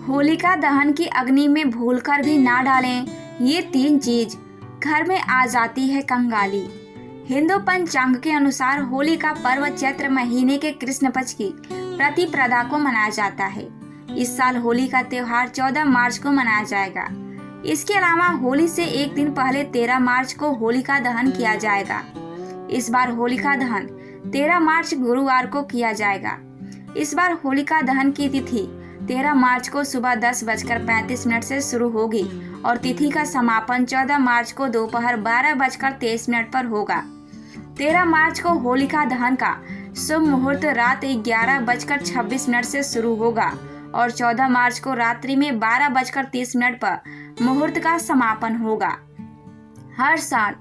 होलिका दहन की अग्नि में भूलकर भी ना डालें ये 3 चीज, घर में आ जाती है कंगाली। हिंदू पंचांग के अनुसार होली का पर्व चैत्र महीने के कृष्ण पक्ष की प्रतिपदा को मनाया जाता है। इस साल होली का त्योहार 14 मार्च को मनाया जाएगा। इसके अलावा होली से एक दिन पहले 13 मार्च को होलिका दहन किया जाएगा। इस बार होलिका दहन 13 मार्च गुरुवार को किया जाएगा। इस बार होलिका दहन की तिथि 13 मार्च को सुबह 10:35 से शुरू होगी और तिथि का समापन 14 मार्च को दोपहर 12:23 पर होगा। 13 मार्च को होलिका दहन का शुभ मुहूर्त रात 11:26 से शुरू होगा और 14 मार्च को रात्रि में 12:30 पर मुहूर्त का समापन होगा। हर साल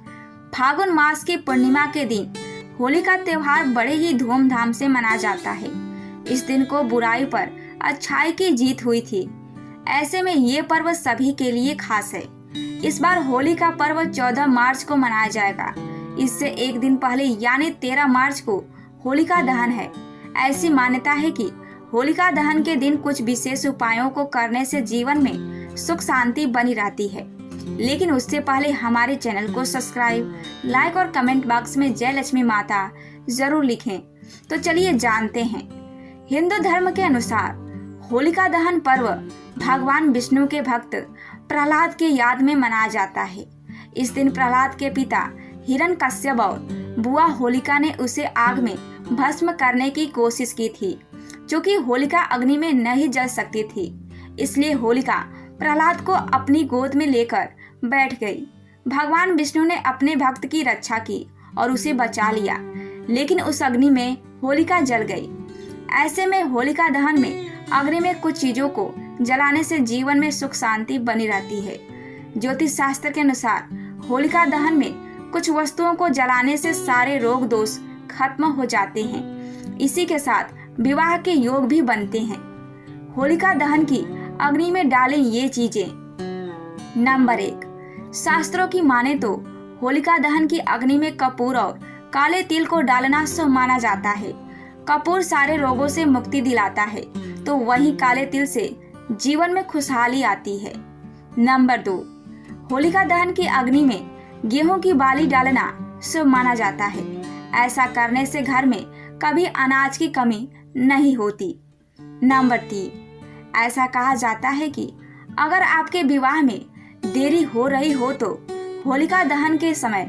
फागुन मास की पूर्णिमा के दिन होली का त्योहार बड़े ही धूमधाम से मनाया जाता है। इस दिन को बुराई पर अच्छाई की जीत हुई थी। ऐसे में ये पर्व सभी के लिए खास है। इस बार होली का पर्व 14 मार्च को मनाया जाएगा। इससे एक दिन पहले यानी 13 मार्च को होलिका दहन है। ऐसी मान्यता है कि होलिका दहन के दिन कुछ विशेष उपायों को करने से जीवन में सुख शांति बनी रहती है। लेकिन उससे पहले हमारे चैनल को सब्सक्राइब, लाइक और कमेंट बॉक्स में जय लक्ष्मी माता जरूर लिखें। तो चलिए जानते हैं। हिंदू धर्म के अनुसार होलिका दहन पर्व भगवान विष्णु के भक्त प्रहलाद के याद में मनाया जाता है। इस दिन प्रहलाद के पिता हिरण्यकश्यप और बुआ होलिका ने उसे आग में भस्म करने की कोशिश की थी, क्योंकि होलिका अग्नि में नहीं जल सकती थी। इसलिए होलिका प्रहलाद को अपनी गोद में लेकर बैठ गई। भगवान विष्णु ने अपने भक्त की रक्षा की और उसे बचा लिया, लेकिन उस अग्नि में होलिका जल गई। ऐसे में होलिका दहन में अग्नि में कुछ चीजों को जलाने से जीवन में सुख शांति बनी रहती है। ज्योतिष शास्त्र के अनुसार होलिका दहन में कुछ वस्तुओं को जलाने से सारे रोग दोष खत्म हो जाते हैं। इसी के साथ विवाह के योग भी बनते हैं। होलिका दहन की अग्नि में डालें ये चीजें। नंबर 1, शास्त्रों की माने तो होलिका दहन की अग्नि में कपूर और काले तिल को डालना शुभ माना जाता है। कपूर सारे रोगों से मुक्ति दिलाता है, तो वहीं काले तिल से जीवन में खुशहाली आती है। नंबर 2, होलिका दहन की अग्नि में गेहूं की बाली डालना शुभ माना जाता है। ऐसा करने से घर में कभी अनाज की कमी नहीं होती। नंबर 3, ऐसा कहा जाता है कि अगर आपके विवाह में देरी हो रही हो तो होलिका दहन के समय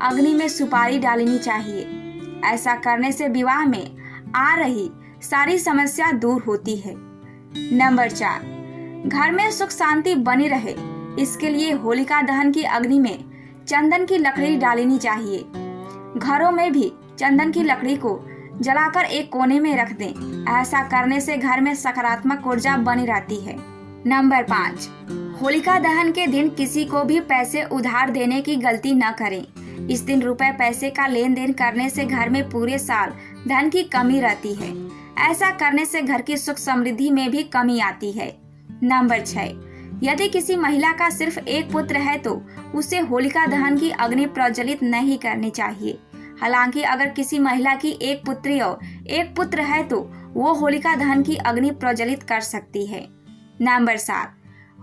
अग्नि में सुपारी डालनी चाहिए। ऐसा करने से विवाह में आ रही सारी समस्या दूर होती है। नंबर 4, घर में सुख शांति बनी रहे, इसके लिए होलिका दहन की अग्नि में चंदन की लकड़ी डालनी चाहिए। घरों में भी चंदन की लकड़ी को जलाकर एक कोने में रख दें। ऐसा करने से घर में सकारात्मक ऊर्जा बनी रहती है। नंबर 5, होलिका दहन के दिन किसी को भी पैसे उधार देने की गलती न करें। इस दिन रुपए पैसे का लेन देन करने से घर में पूरे साल धन की कमी रहती है। ऐसा करने से घर की सुख समृद्धि में भी कमी आती है। नंबर 6, यदि किसी महिला का सिर्फ एक पुत्र है तो उसे होलिका दहन की अग्नि प्रज्वलित नहीं करनी चाहिए। हालांकि अगर किसी महिला की एक पुत्री और एक पुत्र है तो वो होलिका दहन की अग्नि प्रज्वलित कर सकती है। नंबर 7,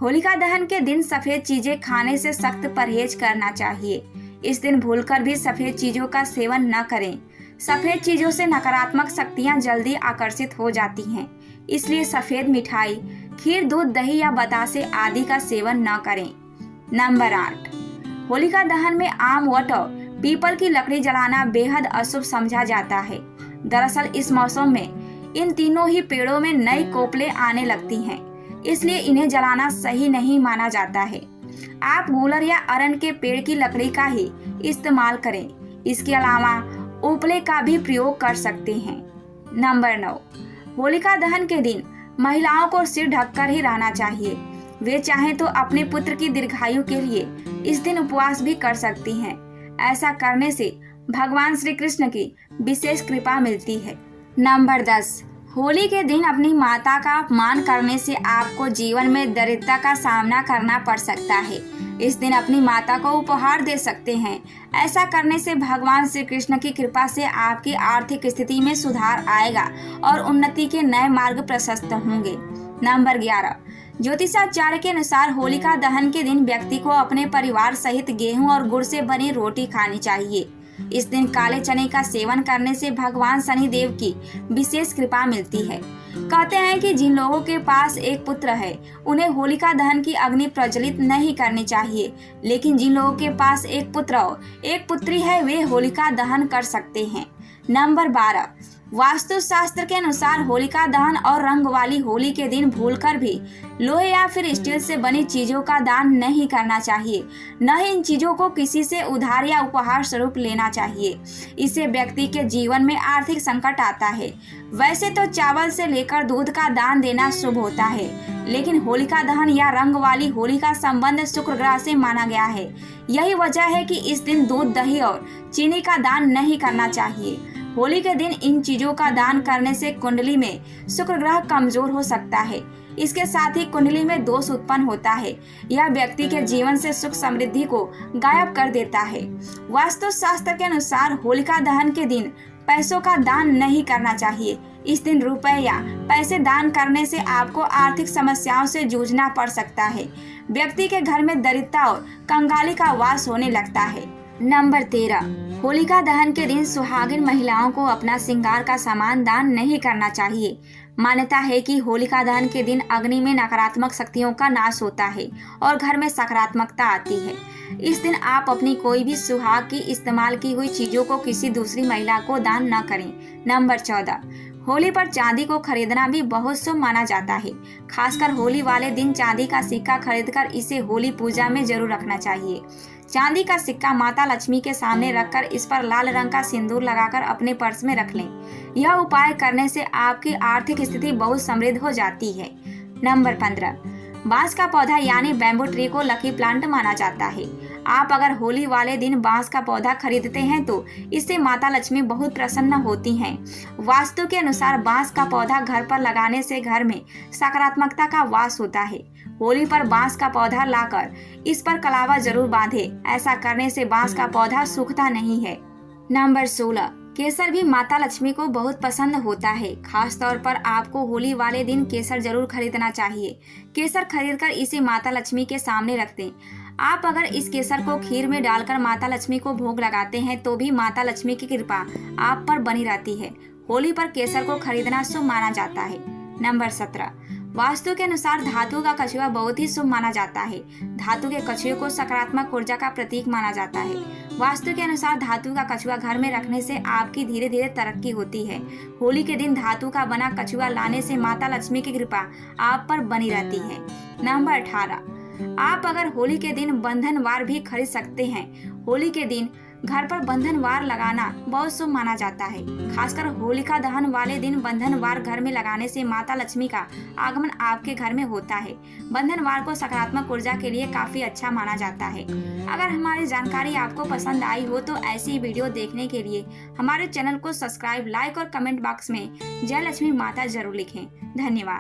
होलिका दहन के दिन सफेद चीजें खाने से सख्त परहेज करना चाहिए। इस दिन भूलकर भी सफेद चीजों का सेवन न करें। सफेद चीजों से नकारात्मक शक्तियां जल्दी आकर्षित हो जाती हैं। इसलिए सफेद मिठाई, खीर, दूध, दही या बतासे आदि का सेवन न करें। नंबर 8, होलिका दहन में आम, वट और पीपल की लकड़ी जलाना बेहद अशुभ समझा जाता है। दरअसल इस मौसम में इन तीनों ही पेड़ों में नई कोपलें आने लगती हैं, इसलिए इन्हें जलाना सही नहीं माना जाता है। आप गूलर या अरन के पेड़ की लकड़ी का ही इस्तेमाल करें। इसके अलावा उपले का भी प्रयोग कर सकते हैं। नंबर 9, होलिका दहन के दिन महिलाओं को सिर ढककर ही रहना चाहिए। वे चाहें तो अपने पुत्र की दीर्घायु के लिए इस दिन उपवास भी कर सकती हैं। ऐसा करने से भगवान श्री कृष्ण की विशेष कृपा मिलती है। नंबर 10, होली के दिन अपनी माता का अपमान करने से आपको जीवन में दरिद्रता का सामना करना पड़ सकता है। इस दिन अपनी माता को उपहार दे सकते हैं। ऐसा करने से भगवान श्री कृष्ण की कृपा से आपकी आर्थिक स्थिति में सुधार आएगा और उन्नति के नए मार्ग प्रशस्त होंगे। नंबर 11, ज्योतिषाचार्य के अनुसार होलिका दहन के दिन व्यक्ति को अपने परिवार सहित गेहूं और गुड़ से बनी रोटी खानी चाहिए। इस दिन काले चने का सेवन करने से भगवान शनिदेव की विशेष कृपा मिलती है। कहते हैं कि जिन लोगों के पास एक पुत्र है उन्हें होलिका दहन की अग्नि प्रज्वलित नहीं करनी चाहिए, लेकिन जिन लोगों के पास एक पुत्र और एक पुत्री है वे होलिका दहन कर सकते हैं। नंबर 12, वास्तु शास्त्र के अनुसार होलिका दहन और रंग वाली होली के दिन भूलकर भी लोहे या फिर स्टील से बनी चीजों का दान नहीं करना चाहिए। न ही इन चीजों को किसी से उधार या उपहार स्वरूप लेना चाहिए। इससे व्यक्ति के जीवन में आर्थिक संकट आता है। वैसे तो चावल से लेकर दूध का दान देना शुभ होता है, लेकिन होलिका दहन या रंग वाली होली का संबंध शुक्र ग्रह से माना गया है। यही वजह है कि इस दिन दूध, दही और चीनी का दान नहीं करना चाहिए। होली के दिन इन चीजों का दान करने से कुंडली में शुक्र ग्रह कमजोर हो सकता है। इसके साथ ही कुंडली में दोष उत्पन्न होता है। यह व्यक्ति के जीवन से सुख समृद्धि को गायब कर देता है। वास्तु शास्त्र के अनुसार होलिका दहन के दिन पैसों का दान नहीं करना चाहिए। इस दिन रुपए या पैसे दान करने से आपको आर्थिक समस्याओं से जूझना पड़ सकता है। व्यक्ति के घर में दरिद्रता और कंगाली का वास होने लगता है। नंबर 13, होलिका दहन के दिन सुहागिन महिलाओं को अपना श्रृंगार का सामान दान नहीं करना चाहिए। मान्यता है कि होलिका दहन के दिन अग्नि में नकारात्मक शक्तियों का नाश होता है और घर में सकारात्मकता आती है। इस दिन आप अपनी कोई भी सुहाग की इस्तेमाल की हुई चीजों को किसी दूसरी महिला को दान न करें। नंबर 14, होली पर चांदी को खरीदना भी बहुत शुभ माना जाता है। खासकर होली वाले दिन चांदी का सिक्का खरीदकर इसे होली पूजा में जरूर रखना चाहिए। चांदी का सिक्का माता लक्ष्मी के सामने रखकर इस पर लाल रंग का सिंदूर लगाकर अपने पर्स में रख लें। यह उपाय करने से आपकी आर्थिक स्थिति बहुत समृद्ध हो जाती है। नंबर 15, बांस का पौधा यानी बैम्बू ट्री को लकी प्लांट माना जाता है। आप अगर होली वाले दिन बांस का पौधा खरीदते हैं तो इससे माता लक्ष्मी बहुत प्रसन्न होती हैं। वास्तु के अनुसार बांस का पौधा घर पर लगाने से घर में सकारात्मकता का वास होता है। होली पर बांस का पौधा लाकर इस पर कलावा जरूर बांधे। ऐसा करने से बांस का पौधा सूखता नहीं है। नंबर 16, केसर भी माता लक्ष्मी को बहुत पसंद होता है। खास तौर पर आपको होली वाले दिन केसर जरूर खरीदना चाहिए। केसर खरीदकर इसे माता लक्ष्मी के सामने रख दें। आप अगर इस केसर को खीर में डालकर माता लक्ष्मी को भोग लगाते हैं तो भी माता लक्ष्मी की कृपा आप पर बनी रहती है। होली पर केसर को खरीदना शुभ माना जाता है। नंबर 17, वास्तु के अनुसार धातु का कछुआ बहुत ही शुभ माना जाता है। धातु के कछुए को सकारात्मक ऊर्जा का प्रतीक माना जाता है। वास्तु के अनुसार धातु का कछुआ घर में रखने से आपकी धीरे धीरे तरक्की होती है। होली के दिन धातु का बना कछुआ लाने से माता लक्ष्मी की कृपा आप पर बनी रहती है। नंबर 18, आप अगर होली के दिन बंधनवार भी खरीद सकते हैं। होली के दिन घर पर बंधनवार लगाना बहुत शुभ माना जाता है। खासकर होलिका दहन वाले दिन बंधनवार घर में लगाने से माता लक्ष्मी का आगमन आपके घर में होता है। बंधनवार को सकारात्मक ऊर्जा के लिए काफी अच्छा माना जाता है। अगर हमारी जानकारी आपको पसंद आई हो तो ऐसी वीडियो देखने के लिए हमारे चैनल को सब्सक्राइब, लाइक और कमेंट बॉक्स में जय लक्ष्मी माता जरूर लिखें। धन्यवाद।